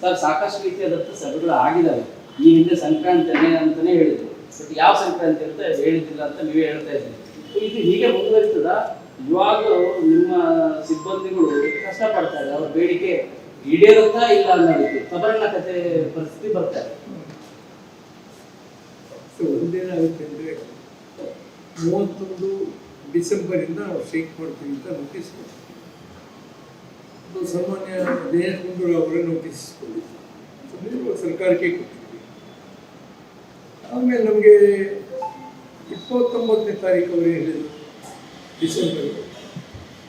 Sir ಸಾಕಷ್ಟು ರೀತಿಯಾದಂಥ ಸಭೆಗಳು ಆಗಿದ್ದಾವೆ. ಈ ಹಿಂದೆ ಸಂಕ್ರಾಂತಿ ಅಂತಲೇ ಹೇಳಿದ್ರು, ಬಟ್ ಯಾವ ಸಂಕ್ರಾಂತಿ ಅಂತ ಹೇಳಿದ್ದಿಲ್ಲ ಅಂತ ನೀವೇ ಹೇಳ್ತಾ ಇದ್ದೀರಿ. ಇದು ಹೀಗೆ ಮುಂದುವರಿತದ? ಇವಾಗಲೂ ನಿಮ್ಮ ಸಿಬ್ಬಂದಿಗಳು ಕಷ್ಟಪಡ್ತಾರೆ, ಅವ್ರ ಬೇಡಿಕೆ ಈಡೇರುತ್ತಾ ಇಲ್ಲ ಅನ್ನೋ ರೀತಿ ಕತೆ ಪರಿಸ್ಥಿತಿ ಬರ್ತಾರೆ. ಒಂದೇನಾಗುತ್ತೆ ಅಂದರೆ 31 ಡಿಸೆಂಬರಿಂದ ನಾವು ಸ್ಟ್ರೈಕ್ ಮಾಡ್ತೀವಿ ಅಂತ ನೋಟಿಸ್ ಕೊಡ್ತೀವಿ. ಸಾಮಾನ್ಯ ದಿನೇಶ್ ಗುಂಡೂರಾವ್ ಅವರೇ ನೋಟಿಸ್ ಕೊಟ್ಟಿದ್ದು ಸರ್ಕಾರಕ್ಕೆ ಕೊಟ್ಟಿದ್ವಿ. ಆಮೇಲೆ ನಮಗೆ 29ನೇ ತಾರೀಕು ಅವರು ಹೇಳಿದರು ಡಿಸೆಂಬರ್,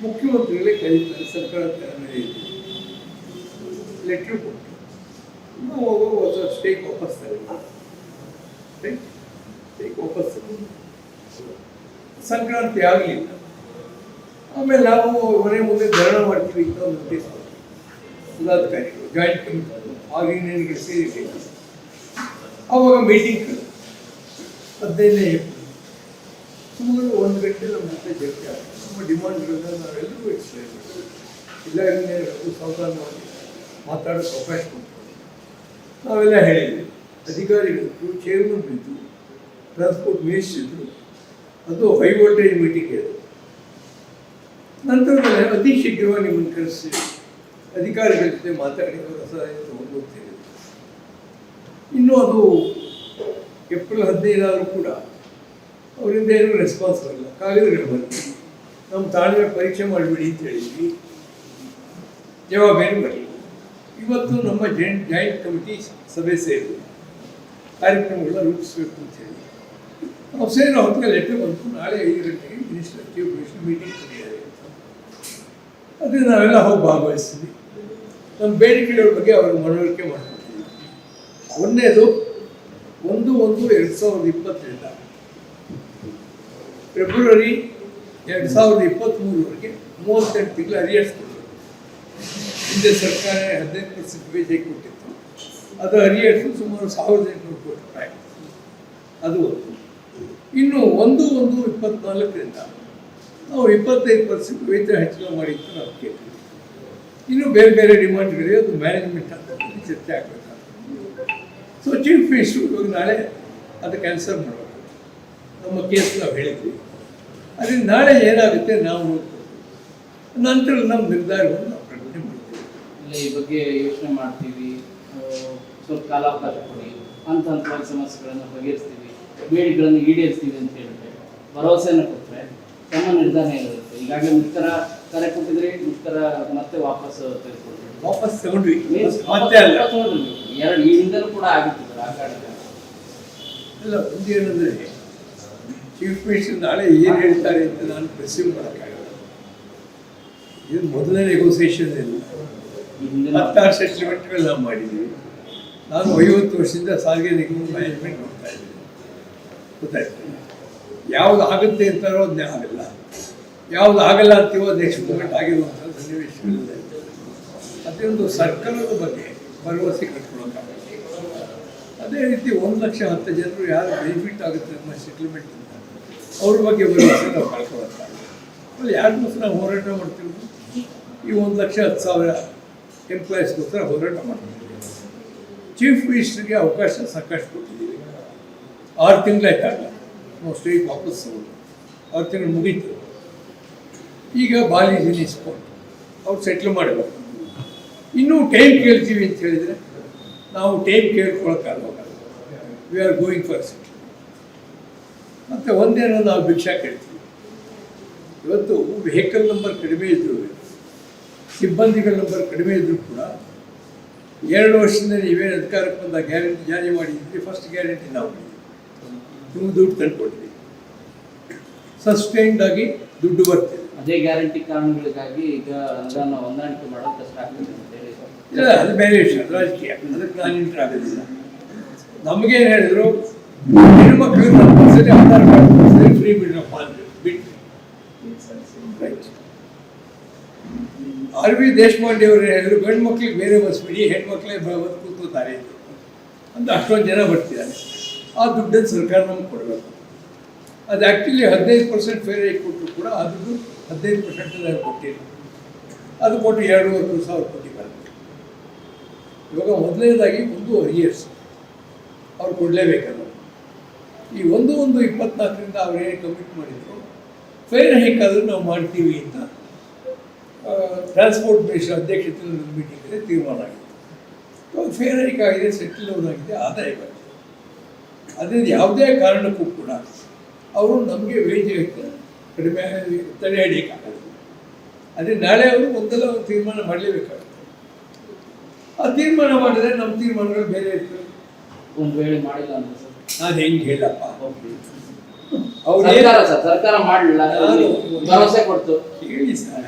ಮುಖ್ಯಮಂತ್ರಿಗಳೇ ಕರೀತಾರೆ ಸರ್ಕಾರದ ಲೆಟ್ರ್ ಕೊಟ್ಟು ನಾವು ಹೊಸ ಸ್ಟೇಕ್ ವಾಪಸ್ ಸಂಕ್ರಾಂತಿ ಆಗಲಿಲ್ಲ. ಆಮೇಲೆ ನಾವು ಮನೆ ಮುಂದೆ ಧರಣ ಮಾಡ್ತೀವಿ ಅಂತ ಒಂದು ನೋಟಿಸ್ ಪದಾಧಿಕಾರಿಗಳು ಜಾಯಿಂಟ್ ಕಮಿಟಿ ಆಗಿನೇನಿಗೆ ಸೇರಿ ಆವಾಗ ಮೀಟಿಂಗ್ 15ನೇ ಏಪ್ರಿಲ್ ಸುಮಾರು 1 ಗಂಟೆ ನಮ್ಮ ಜೊತೆ ಚರ್ಚೆ ಆಗ್ತದೆ. ನಮ್ಮ ಡಿಮಾಂಡ್ಗಳನ್ನ ನಾವೆಲ್ಲರೂ ಎಕ್ಸ್ಪ್ಲೈನ್ ಮಾಡ್ತೀವಿ. ಇಲ್ಲ ಇನ್ನೇನು ಸಾವಧಾನ ಮಾಡಿ ಮಾತಾಡೋಕ್ಕೆ ಅವಕಾಶ ಕೊಡ್ತೀವಿ. ನಾವೆಲ್ಲ ಹೇಳಿದ್ವಿ, ಅಧಿಕಾರಿಗಳು ಚೇರ್ಮನ್ ಬಿದ್ದು ಟ್ರಾನ್ಸ್ಪೋರ್ಟ್ ಮಿನಿಸ್ಟರ್ ಇದ್ದರು, ಅದು ಹೈ ವೋಲ್ಟೇಜ್ ಮೀಟಿಂಗ್ ಇದೆ. ನಂತರದಲ್ಲಿ ಅತಿ ಶೀಘ್ರವಾಗಿ ನಿಮ್ಮನ್ನು ಕರೆಸಿ ಅಧಿಕಾರಿಗಳ ಜೊತೆ ಮಾತಾಡಿ ಅವರ ಸಲಹೆ ತಗೊಂಡು ಹೋಗ್ತೇವೆ. ಇನ್ನೂ ಅದು ಏಪ್ರಿಲ್ 15 ಆದರೂ ಕೂಡ ಅವರಿಂದ ಏನೂ ರೆಸ್ಪಾನ್ಸ್ ಬರಲ್ಲ. ಕಾಗದಗಳು ಬರ್ತೀವಿ, ನಮ್ಮ ತಾಳ್ಮೆ ಪರೀಕ್ಷೆ ಮಾಡಿಬಿಡಿ ಅಂತ ಹೇಳಿದ್ವಿ, ಜವಾಬೇನು ಬರಲಿಲ್ಲ. ಇವತ್ತು ನಮ್ಮ ಜಾಯಿಂಟ್ ಕಮಿಟಿ ಸಭೆ ಸೇರಿ ಕಾರ್ಯಕ್ರಮಗಳನ್ನ ರೂಪಿಸಬೇಕು ಅಂತ ಹೇಳಿ ನಾವು ಸೇರಿ ಹೊತ್ತಿಗೆ ಲೆಟರ್ ಬಂತು. ನಾಳೆ 5 ಗಂಟೆಗೆ ಮಿನಿಸ್ಟರ್ ಚೀಫ್ ಮಿನಿಸ್ಟರ್ ಮೀಟಿಂಗ್ ಕರೆದಿದ್ದಾರೆ ಅಂತ. ಅದರಿಂದ ನಾವೆಲ್ಲ ಹೋಗಿ ಭಾಗವಹಿಸ್ತೀವಿ. ನಮ್ಮ ಬೇಡಿಕೆಗಳ ಬಗ್ಗೆ ಅವ್ರಿಗೆ ಮನವರಿಕೆ ಮಾಡ್ಕೊತೀವಿ. ಒಂದನೇದು 1/1/2022 ಫೆಬ್ರವರಿ 2023ವರೆಗೆ 38 ತಿಂಗಳು ಅರಿಯರ್ಸ್ ಕೊಡಬೇಕು. ಹಿಂದೆ ಸರ್ಕಾರ 15% ವೇಜ್ ಕೊಟ್ಟಿತ್ತು, ಅದು ಅರಿಯರ್ಸು ಸುಮಾರು 1800 ಕೋಟಿ ರೂಪಾಯಿ. ಅದು ಒಂದು. ಇನ್ನು 1/1/24ರಿಂದ ನಾವು 25% ವೇತನ ಹೆಚ್ಚಳ ಮಾಡಿತ್ತು ನಾವು ಕೇಳ್ತೀವಿ. ಇನ್ನು ಬೇರೆ ಬೇರೆ ಡಿಮಾಂಡ್ಗಳಿಗೆ ಅದು ಮ್ಯಾನೇಜ್ಮೆಂಟ್ ಅಂತ ಚರ್ಚೆ ಆಗಬೇಕಾಗ್ತದೆ. ಸೊ ಚೀಫ್ ಮಿನಿಸ್ಟ್ರು ಇವಾಗ ನಾಳೆ ಅದು ಕ್ಯಾನ್ಸಲ್ ಮಾಡಬೇಕು. ನಮ್ಮ ಕೇಸ್ ನಾವು ಹೇಳಿದ್ವಿ. ಅದರಿಂದ ನಾಳೆ ಏನಾಗುತ್ತೆ ನಾವು ನೋಡ್ತೀವಿ. ನಂತರ ನಮ್ಮ ನಿರ್ಧಾರವನ್ನು ನಾವು ಪ್ರಕಟಣೆ ಮಾಡ್ತೀವಿ. ಈ ಬಗ್ಗೆ ಯೋಚನೆ ಮಾಡ್ತೀವಿ, ಸ್ವಲ್ಪ ಕಾಲಾವಕಾಶ ಕೊಡಿ, ಹಂತವಾಗಿ ಸಮಸ್ಯೆಗಳನ್ನು ಬಗೆಹರಿಸ್ತೀವಿ, ಬೇಡಿಕೆಗಳನ್ನು ಈಡೇರಿಸ್ತೀವಿ ಅಂತ ಹೇಳಿದ್ರೆ ಭರವಸೆಯನ್ನು ಕೊಟ್ಟರೆ ತಮ್ಮ ನಿರ್ಧಾರ ಏನಿರುತ್ತೆ? ಈಗಾಗಲೇ ಮುಷ್ಕರ ಕರೆ ಕೊಟ್ಟಿದ್ರೆ ಮುಷ್ಕರ ಮತ್ತೆ ವಾಪಸ್ ತೆಗೆದುಕೊಳ್ತೀವಿ. ವಾಪಸ್ ತಗೊಂಡ್ವಿ ಮತ್ತೆ ಅಲ್ಲ, 2 ಈ ಹಿಂದಲೂ ಕೂಡ ಆಗಿತ್ತು ಆ ಕಾರಣಕ್ಕೆ. ಅಲ್ಲ, ಒಂದೇನೆಂದರೆ ಚೀಫ್ ಮಿನಿಸ್ಟರ್ ನಾಳೆ ಏನು ಹೇಳ್ತಾರೆ ಅಂತ ನಾನು ಪ್ರೆಸ್ಯೂಮ್ ಮಾಡೋಕ್ಕಾಗಲ್ಲ. ಇದು ಮೊದಲನೇ ನೆಗೋಸಿಯೇಷನ್ ಇಲ್ಲ. 16 ಸೆಟ್ಲ್ಮೆಂಟ್ಗಳು ನಾವು ಮಾಡಿದ್ದೀವಿ. ನಾನು 50 ವರ್ಷದಿಂದ ಸಾರಿಗೆ ನಿಗಮ ಮ್ಯಾನೇಜ್ಮೆಂಟ್ ಮಾಡ್ತಾ ಇದ್ದೀನಿ. ಗೊತ್ತಾಯ್ತು, ಯಾವುದು ಆಗುತ್ತೆ ಅಂತಾರೋ ಅದನ್ನೇ ಆಗಲ್ಲ, ಯಾವುದು ಆಗಲ್ಲ ಅಂತೀವೋ ನೆಕ್ಸ್ಟ್ ಮೂಮೆಂಟ್ ಆಗಿರುವಂಥ ಸನ್ನಿವೇಶಗಳಿದೆ. ಅದೊಂದು ಸರ್ಕಾರದ ಬಗ್ಗೆ ಭರವಸೆ ಕಟ್ಕೊಳಕ್ಕಾಗಲ್ಲ. ಅದೇ ರೀತಿ 1,10,000 ಜನರು ಯಾರು ಬೆನಿಫಿಟ್ ಆಗುತ್ತೆ ನಮ್ಮ ಸೆಟ್ಲ್ಮೆಂಟ್ ಅಂತ ಅವ್ರ ಬಗ್ಗೆ ಭರವಸೆ ನಾವು ಕಳ್ಕೊಳಕ್ಕಾಗಲ್ಲ. ಆಮೇಲೆ ಯಾರಿಗೋಸ್ಕರ ನಾವು ಹೋರಾಟ ಮಾಡ್ತಿರೋದು? ಈ 1,10,000 ಎಂಪ್ಲಾಯೀಸ್ಗೋಸ್ಕರ ಹೋರಾಟ ಮಾಡ್ತಿದ್ದೀವಿ. ಚೀಫ್ ಮಿನಿಸ್ಟರ್ಗೆ ಅವಕಾಶ ಸಾಕಷ್ಟು ಕೊಟ್ಟಿದ್ದೀವಿ. 6 ತಿಂಗಳಾಯ್ತಾಗಲ್ಲ ನಾವು ಸ್ಟೇಟ್ ವಾಪಸ್ ತಗೊಂಡು, 6 ತಿಂಗಳು ಮುಗೀತು. ಈಗ ಬಾಲಿ ನಿಲ್ಲಿಸ್ಕೊಂಡು ಅವ್ರು ಸೆಟ್ಲ್ ಮಾಡಬೇಕು. ಇನ್ನೂ ಟೈಮ್ ಕೇಳ್ತೀವಿ ಅಂತ ಹೇಳಿದರೆ ನಾವು ಟೈಮ್ ಕೇಳ್ಕೊಳಕ್ಕಾಗಲ್ಲ. We are going for settle. ಮತ್ತು ಒಂದೇನೋ ನಾವು ಭಿಕ್ಷಾ ಕೇಳ್ತೀವಿ. ಇವತ್ತು ವೆಹಿಕಲ್ ನಂಬರ್ ಕಡಿಮೆ ಇದ್ದರೂ, ಸಿಬ್ಬಂದಿಗಳ ನಂಬರ್ ಕಡಿಮೆ ಇದ್ದರೂ ಕೂಡ 2 ವರ್ಷದಿಂದ ನೀವೇನು ಅಧಿಕಾರಕ್ಕೆ ಬಂದ ಗ್ಯಾರಂಟಿ ಜಾರಿ ಮಾಡಿದ್ವಿ, ಫಸ್ಟ್ ಗ್ಯಾರಂಟಿ ನಾವು ನೀವು ದುಡ್ಡು ತಂದುಕೊಡ್ತೀವಿ. ಸಸ್ಟೈನ್ಡ್ ಆಗಿ ದುಡ್ಡು ಬರ್ತೀವಿ. ಅದೇ ಗ್ಯಾರಂಟಿ ಕಾರಣಗಳಿಗಾಗಿ ಈಗ ಅನುದಾನ ಹೊಂದಾಣಿಕೆ ಮಾಡೋದು ಕಷ್ಟ ಆಗ್ತದೆ ಅಂತ ಹೇಳಿ. ಇಲ್ಲ, ಅದು ಬೇರೆ ವಿಷಯ, ರಾಜಕೀಯ. ಅದಕ್ಕೆ ನಾನು ಇಂಟ್ರ್ ಆಗೋದಿಲ್ಲ. ನಮಗೇನು ಹೇಳಿದ್ರು, ಹೆಣ್ಮಕ್ಳಿಗೆ ನಮ್ಮ ಸರಿ ಆಧಾರ್ ಕಾರ್ಡ್ ಫ್ರೀ ಬಿಡ್ರಪ್ಪ ಅಂದರು, ಬಿಟ್ಟು ರೈಟ್. ಆರ್ ವಿ ದೇಶಪಾಂಡೆ ಅವರು ಹೇಳಿದ್ರು, ಗಂಡು ಮಕ್ಳಿಗೆ ಬೇರೆ ಬಸ್ ಬಿಡಿ, ಹೆಣ್ಮಕ್ಳೇ ಕೂತ್ಕೋತಾರೆ ಅಂತ. ಅಷ್ಟೊಂದು ಜನ ಬರ್ತಿದ್ದಾರೆ. ಆ ದುಡ್ಡನ್ನು ಸರ್ಕಾರ ನಮ್ಗೆ ಕೊಡಬೇಕು. ಅದು ಆ್ಯಕ್ಚುಲಿ 15% ಫೇರ್ ಆಗಿ ಕೊಟ್ಟರು ಕೂಡ ಅದು 15% ಕೊಟ್ಟಿಲ್ಲ. ಅದು ಕೊಟ್ಟು 2,500 ಕೋಟಿ ಬರುತ್ತೆ. ಇವಾಗ ಮೊದಲನೇದಾಗಿ 1 ಇಯರ್ಸ್ ಅವ್ರು ಕೊಡಲೇಬೇಕಲ್ಲ. ಈ 1/1/24 ಅವರೇನು ಕಮಿಟ್ ಮಾಡಿದ್ರು, ಫೇರ್ ಹೈಕ್ ಆದರೂ ನಾವು ಮಾಡ್ತೀವಿ ಅಂತ ಟ್ರಾನ್ಸ್ಪೋರ್ಟ್ ಮಿನಿಸ್ಟರ್ ಅಧ್ಯಕ್ಷತೆಯಲ್ಲಿ ಮೀಟಿಂಗಲ್ಲಿ ತೀರ್ಮಾನ ಆಗಿತ್ತು. ಇವಾಗ ಫೇರ್ ಹೈಕ್ ಆಗಿದೆ, ಸೆಟಲ್ ಡೌನ್ ಆಗಿದೆ, ಆದಾಯ ಬರ್ತದೆ. ಅದರಿಂದ ಯಾವುದೇ ಕಾರಣಕ್ಕೂ ಕೂಡ ಅವರು ನಮಗೆ ವೇಜ್ ಕಡಿಮೆ ತಡೆ ಹಿಡಿಯೋಕ್ಕಾಗಲ್ಲ. ಅದೇ ನಾಳೆ ಅವರು ಒಂದಲ್ಲ ಒಂದು ತೀರ್ಮಾನ ಮಾಡಲೇಬೇಕಾಗುತ್ತೆ. ಆ ತೀರ್ಮಾನ ಮಾಡಿದ್ರೆ ನಮ್ಮ ತೀರ್ಮಾನಗಳು ಬೇರೆ ಇರ್ತವೆ. ಒಂದು ವೇಳೆ ಮಾಡಿಲ್ಲ ಅಂತ ಸರ್, ನಾನು ಹೆಂಗೆ ಹೇಳಪ್ಪ, ಅವ್ರು ಸರ್ಕಾರ ಮಾಡಲಿಲ್ಲ, ಭರವಸೆ ಕೊಡ್ತು. ಹೇಳಿ ಸರ್,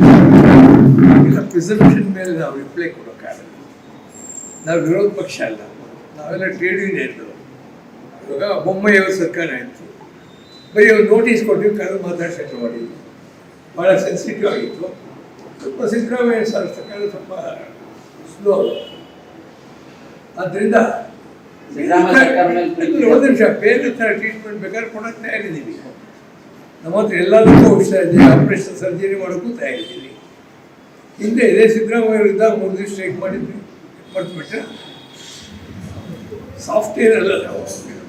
ಇಲ್ಲ ಪ್ರಿಸರ್ವೇಷನ್ ಮೇಲೆ ನಾವು ರಿಪ್ಲೈ ಕೊಡೋಕ್ಕಾಗಲ್ಲ. ನಾವು ವಿರೋಧ ಪಕ್ಷ ಅಲ್ಲ, ನಾವೆಲ್ಲ ಟ್ರೇಡ್ ಯೂನಿಯನ್ಗಳು. ಇವಾಗ ಬೊಮ್ಮಾಯಿಯವ್ರ ಸರ್ಕಾರ ಆಯಿತು, ಬರೀ ಒಂದು ನೋಟಿಸ್ ಕೊಟ್ಟಿವಿ, ಕರೆದು ಮಾತಾಡ್ಸಕ್ಕೆ ಮಾಡಿದ್ವಿ, ಭಾಳ ಸೆನ್ಸಿಟಿವ್ ಆಗಿತ್ತು. ಸ್ವಲ್ಪ ಸಿದ್ದರಾಮಯ್ಯ ಸರ್ಕಾರ ಸ್ವಲ್ಪ ಸ್ಲೋ. ಆದ್ದರಿಂದ ಒಂದು ನಿಮಿಷ, ಬೇರೆ ಥರ ಟ್ರೀಟ್ಮೆಂಟ್ ಬೇಕಾದ್ರೆ ಕೊಡೋಕ್ಕೆ ತಯಾರಿದ್ದೀವಿ. ನಮ್ಮ ಹತ್ರ ಎಲ್ಲದಕ್ಕೂ ಔಷಧ ಇದೆ, ಆಪ್ರೇಷನ್ ಸರ್ಜರಿ ಮಾಡೋಕ್ಕೂ ತಯಾರಿದ್ದೀವಿ. ಹಿಂದೆ ಇದೇ ಸಿದ್ದರಾಮಯ್ಯ ಇದ್ದಾಗ 3 ದಿವಸ ಸ್ಟ್ರೈಕ್ ಮಾಡಿದ್ವಿ, ಮರ್ತ್ಬಿಟ್ರೆ ಸಾಫ್ಟ್ವೇರ್ ಅಲ್ಲ ನಾವು.